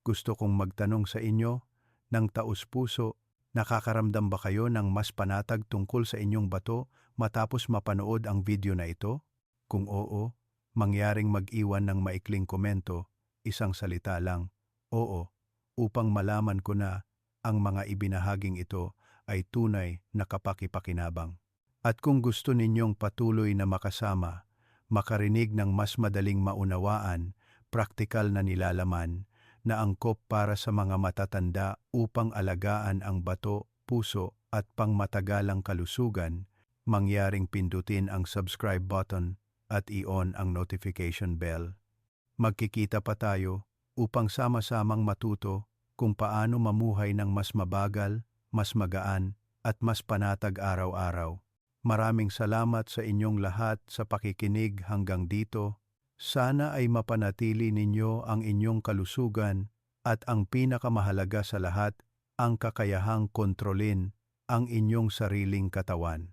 A: gusto kong magtanong sa inyo ng taus-puso, nakakaramdam ba kayo ng mas panatag tungkol sa inyong bato matapos mapanood ang video na ito? Kung oo, mangyaring mag-iwan ng maikling komento, isang salita lang, oo, upang malaman ko na ang mga ibinahaging ito ay tunay na kapaki-pakinabang. At kung gusto ninyong patuloy na makasama, makarinig ng mas madaling maunawaan, praktikal na nilalaman, na angkop para sa mga matatanda upang alagaan ang bato, puso at pangmatagalang kalusugan, mangyaring pindutin ang subscribe button at i-on ang notification bell. Magkikita pa tayo upang sama-samang matuto kung paano mamuhay ng mas mabagal, mas magaan, at mas panatag araw-araw. Maraming salamat sa inyong lahat sa pakikinig hanggang dito. Sana ay mapanatili ninyo ang inyong kalusugan at ang pinakamahalaga sa lahat, ang kakayahang kontrolin ang inyong sariling katawan.